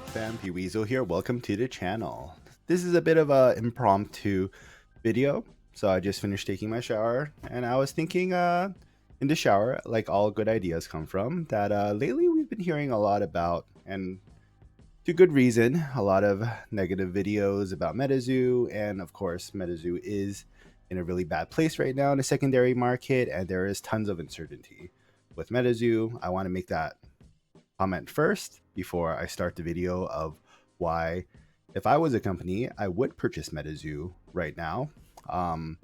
fam, Weasel here. Welcome to the channel. This is a bit of a impromptu video. So I just finished taking my shower and I was thinking in the shower, like all good ideas come from, that lately we've been hearing a lot about, and to good reason, a lot of negative videos about Metazoo. And of course, Metazoo is in a really bad place right now in the secondary market, and there is tons of uncertainty with Metazoo. I want to make that comment first before I start the video of why, if I was a company, I would purchase Metazoo right now. Um,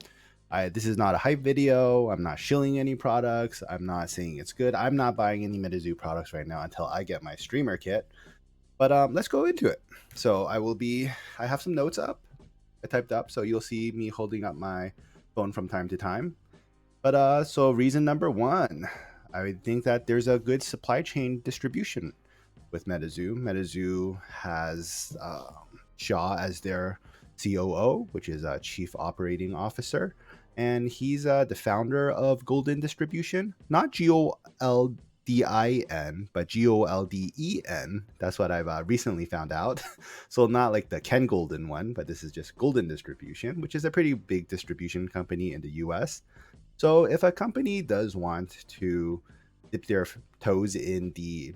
this is not a hype video. I'm not shilling any products. I'm not saying it's good. I'm not buying any Metazoo products right now until I get my streamer kit. But let's go into it. So I have some notes up. I typed up, so you'll see me holding up my phone from time to time. But so reason number one, I think that there's a good supply chain distribution with Metazoo. Metazoo has Shaw as their COO, which is a Chief Operating Officer, and he's the founder of Golden Distribution, not GOLDIN, but GOLDEN. That's what I've recently found out. So not like the Ken Golden one, but this is just Golden Distribution, which is a pretty big distribution company in the US. So if a company does want to dip their toes in the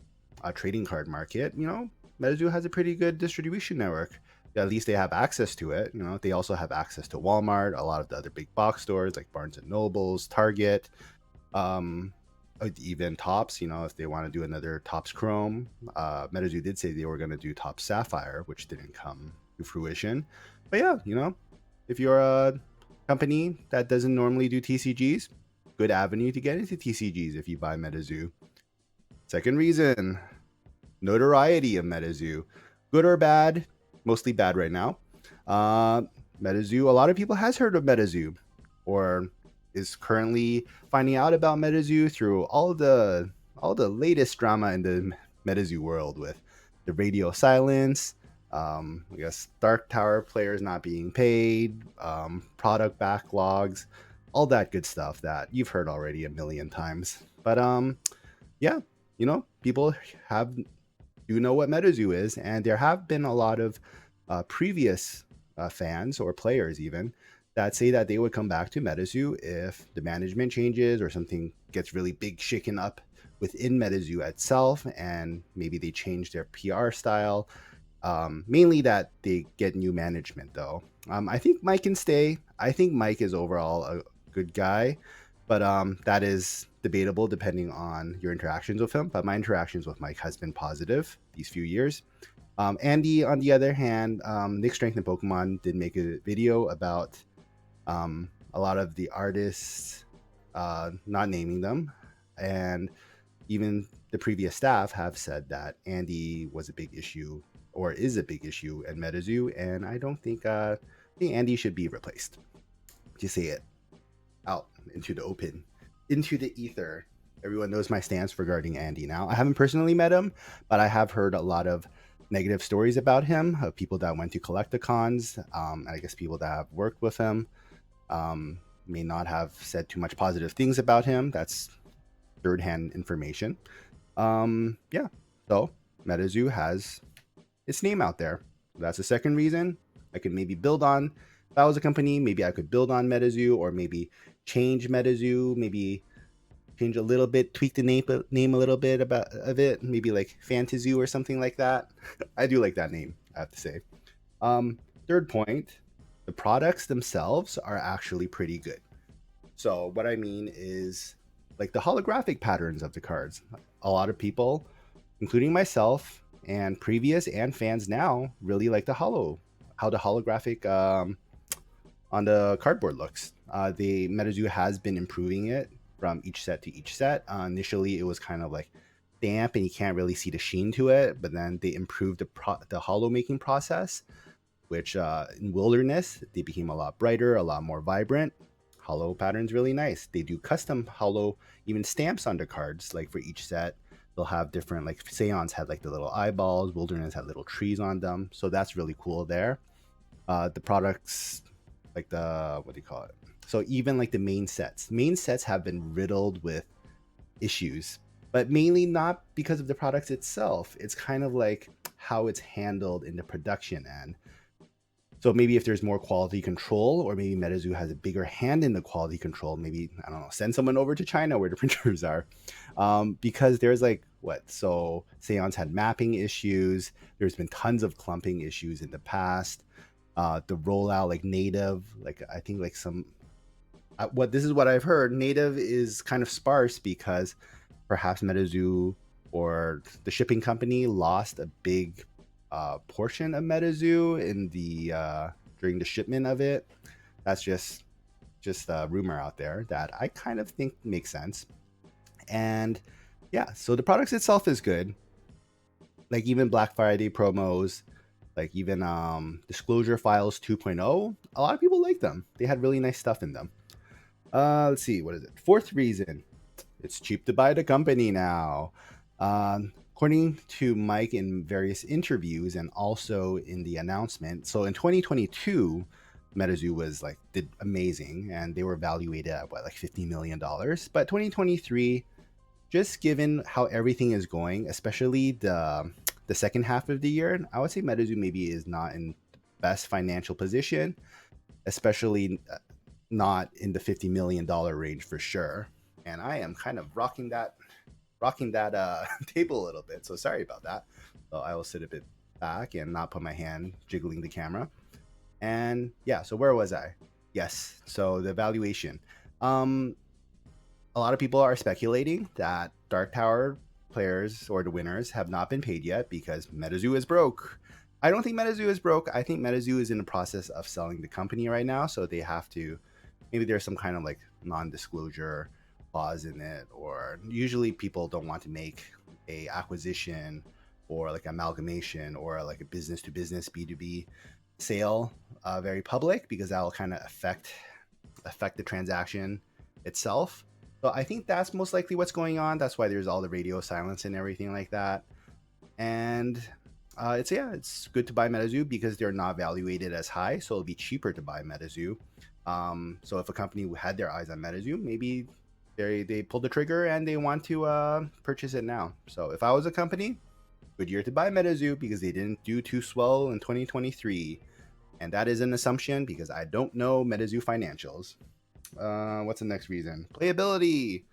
trading card market, Metazoo has a pretty good distribution network. At least they have access to it. They also have access to Walmart, a lot of the other big box stores like Barnes and Nobles, Target, um, even Tops. If they want to do another Tops Chrome, Metazoo did say they were going to do Tops Sapphire, which didn't come to fruition. But yeah, if you're a company that doesn't normally do TCGs, good avenue to get into TCGs if you buy Metazoo. Second reason, notoriety of Metazoo. Good or bad? Mostly bad right now. Metazoo, a lot of people has heard of Metazoo or is currently finding out about Metazoo through all the latest drama in the Metazoo world with the radio silence, I guess Dark Tower players not being paid, product backlogs, all that good stuff that you've heard already a million times. But yeah, people have do know what Metazoo is, and there have been a lot of previous fans or players even that say that they would come back to Metazoo if the management changes or something gets really big shaken up within Metazoo itself, and maybe they change their PR style. Mainly that they get new management, though. I think Mike can stay. I think Mike is overall a good guy, but that is debatable depending on your interactions with him. But my interactions with Mike has been positive these few years. Andy, on the other hand, Nick Strength and Pokemon did make a video about a lot of the artists, not naming them, and even the previous staff have said that Andy was a big issue or is a big issue in Metazoo, and I don't think Andy should be replaced. Just say it out into the open, into the ether. Everyone knows my stance regarding Andy now. I haven't personally met him, but I have heard a lot of negative stories about him, of people that went to Collecticons, and I guess people that have worked with him may not have said too much positive things about him. That's third-hand information. Yeah, so Metazoo has its name out there. That's the second reason I could maybe build on. If I was a company, maybe I could build on Metazoo, or maybe change Metazoo, maybe change a little bit, tweak the name a little bit of it, maybe like Fantazoo or something like that. I do like that name, I have to say. Third point, the products themselves are actually pretty good. So what I mean is like the holographic patterns of the cards. A lot of people, including myself and previous and fans now, really like how the holographic on the cardboard looks. The Metazoo has been improving it from each set to each set. Initially, it was kind of like damp and you can't really see the sheen to it, but then they improved the hollow making process, which in Wilderness, they became a lot brighter, a lot more vibrant. Hollow pattern's really nice. They do custom hollow, even stamps on the cards, like for each set. They'll have different, like Seance had like the little eyeballs, Wilderness had little trees on them. So that's really cool there. The products, like what do you call it? So even like the main sets have been riddled with issues, but mainly not because of the products itself. It's kind of like how it's handled in the production end. So maybe if there's more quality control, or maybe Metazoo has a bigger hand in the quality control, maybe, I don't know, send someone over to China where the printers are. Because there's like, what? So Seance had mapping issues. There's been tons of clumping issues in the past. The rollout, like native, like I think like some, what this is what I've heard, native is kind of sparse because perhaps Metazoo or the shipping company lost a big portion of Metazoo in the during the shipment of it. That's just a rumor out there that I kind of think makes sense. And yeah, so the products itself is good. Like even Black Friday promos, like even Disclosure Files 2.0, a lot of people like them. They had really nice stuff in them. Let's see, what is it? Fourth reason, it's cheap to buy the company now. According to Mike in various interviews and also in the announcement, so in 2022, Metazoo was like did amazing and they were valuated at what, like $50 million. But 2023, just given how everything is going, especially the second half of the year, I would say Metazoo maybe is not in the best financial position, especially not in the $50 million range for sure. And I am kind of rocking that table a little bit. So sorry about that. So I will sit a bit back and not put my hand jiggling the camera. And yeah, so where was I? Yes. So the valuation. A lot of people are speculating that Dark Tower players or the winners have not been paid yet because Metazoo is broke. I don't think Metazoo is broke. I think Metazoo is in the process of selling the company right now, so they have to, maybe there's some kind of like non-disclosure clause in it, or usually people don't want to make a acquisition or like amalgamation or like a business to business B2B sale very public, because that will kind of affect the transaction itself. So I think that's most likely what's going on. That's why there's all the radio silence and everything like that. And it's good to buy Metazoo because they're not valuated as high, so it'll be cheaper to buy Metazoo. So if a company had their eyes on Metazoo, maybe they pulled the trigger and they want to purchase it now. So if I was a company, good year to buy Metazoo because they didn't do too swell in 2023. And that is an assumption because I don't know Metazoo financials. What's the next reason? Playability.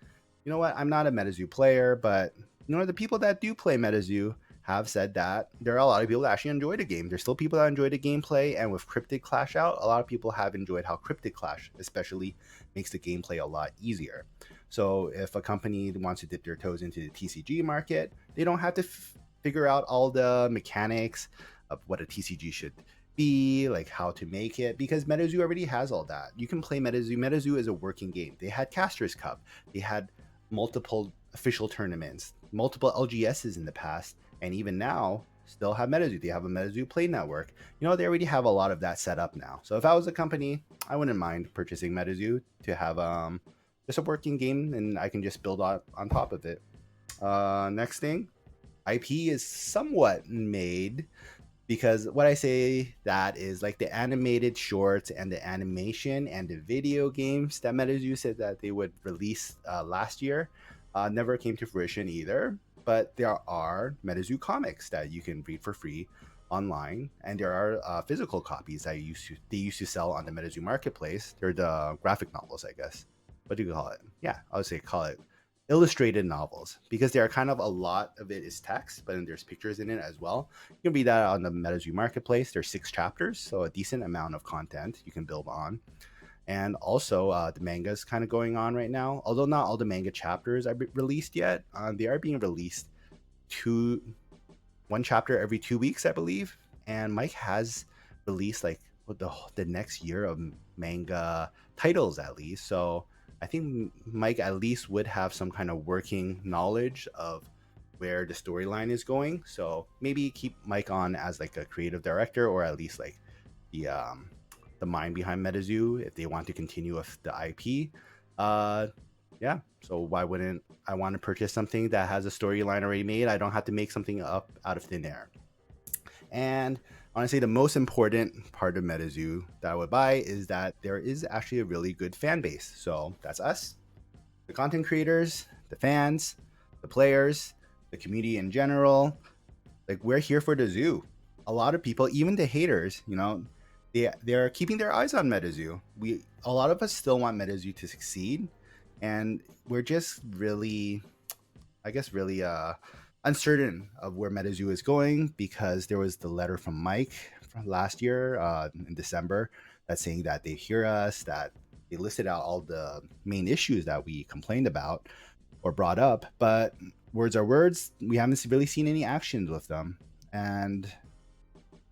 You know what? I'm not a Metazoo player, but the people that do play Metazoo have said that there are a lot of people that actually enjoy the game. There's still people that enjoy the gameplay, and with Cryptid Clash out, a lot of people have enjoyed how Cryptid Clash especially makes the gameplay a lot easier. So if a company wants to dip their toes into the TCG market, they don't have to figure out all the mechanics of what a TCG should be, like how to make it, because Metazoo already has all that. You can play Metazoo. Metazoo is a working game. They had Casters Cup. They had multiple official tournaments, multiple LGSs in the past, and even now still have Metazoo. They have a Metazoo Play Network. They already have a lot of that set up now. So if I was a company, I wouldn't mind purchasing Metazoo to have just a working game, and I can just build on top of it. Next thing, IP is somewhat made, because what I say that is like the animated shorts and the animation and the video games that Metazoo said that they would release last year never came to fruition either. But there are Metazoo comics that you can read for free online, and there are physical copies that they used to sell on the Metazoo marketplace. They're the graphic novels, I guess. What do you call it? Yeah, I would say call it illustrated novels, because there are kind of a lot of it is text, but then there's pictures in it as well. You can read that on the Metazoo marketplace. There's 6 chapters, so a decent amount of content you can build on. And also the manga is kind of going on right now, although not all the manga chapters are released yet. They are being released one chapter every 2 weeks, I believe. And Mike has released like the next year of manga titles at least. So I think Mike at least would have some kind of working knowledge of where the storyline is going. So maybe keep Mike on as like a creative director, or at least like the mind behind Metazoo if they want to continue with the IP. Yeah. So why wouldn't I want to purchase something that has a storyline already made? I don't have to make something up out of thin air. And honestly, the most important part of Metazoo that I would buy is that there is actually a really good fan base. So that's us, the content creators, the fans, the players, the community in general. Like, we're here for the zoo. A lot of people, even the haters, they're keeping their eyes on Metazoo. A lot of us still want Metazoo to succeed, and we're just really, I guess, really uncertain of where Metazoo is going, because there was the letter from Mike from last year in December that's saying that they hear us, that they listed out all the main issues that we complained about or brought up, but words are words. We haven't really seen any actions with them, and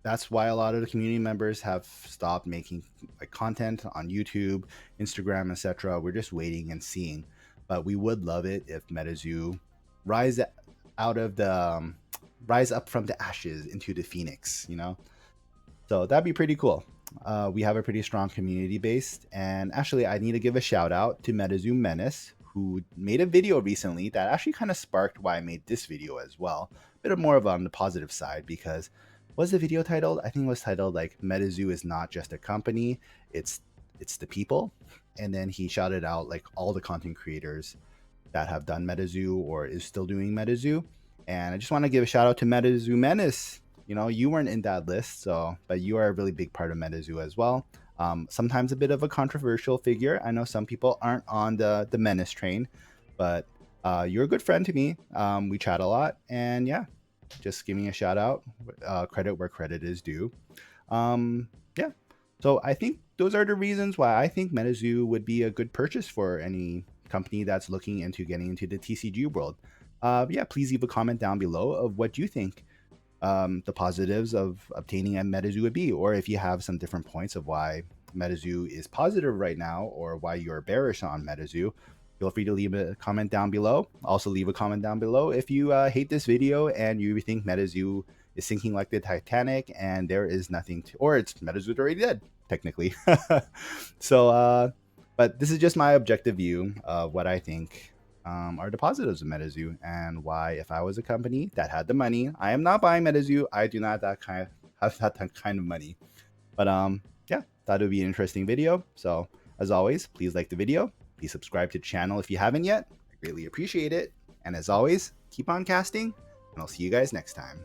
that's why a lot of the community members have stopped making like content on YouTube, Instagram, etc. We're just waiting and seeing, but we would love it if Metazoo rise out of the rise up from the ashes into the phoenix. So that'd be pretty cool. We have a pretty strong community base, and actually, I need to give a shout out to Metazoo Menace, who made a video recently that actually kind of sparked why I made this video as well. A bit of more of on the positive side, because what's the video titled? I think it was titled like Metazoo is not just a company, it's the people. And then he shouted out like all the content creators that have done Metazoo or is still doing Metazoo. And I just want to give a shout out to Metazoo Menace. You weren't in that list, but you are a really big part of Metazoo as well. Sometimes a bit of a controversial figure. I know some people aren't on the Menace train, but you're a good friend to me. We chat a lot, and yeah, just giving a shout out, credit where credit is due. Yeah, so I think those are the reasons why I think Metazoo would be a good purchase for any company that's looking into getting into the TCG world. Yeah, please leave a comment down below of what you think the positives of obtaining a Metazoo would be, or if you have some different points of why Metazoo is positive right now or why you're bearish on Metazoo. Feel free to leave a comment down below. Also leave a comment down below if you hate this video and you think Metazoo is sinking like the Titanic and there is nothing to, or it's Metazoo already dead technically. So but this is just my objective view of what I think are the positives of Metazoo, and why, if I was a company that had the money, I am not buying Metazoo. I do not have that kind of money. But yeah, that would be an interesting video. So as always, please like the video. Please subscribe to the channel if you haven't yet. I greatly appreciate it. And as always, keep on casting, and I'll see you guys next time.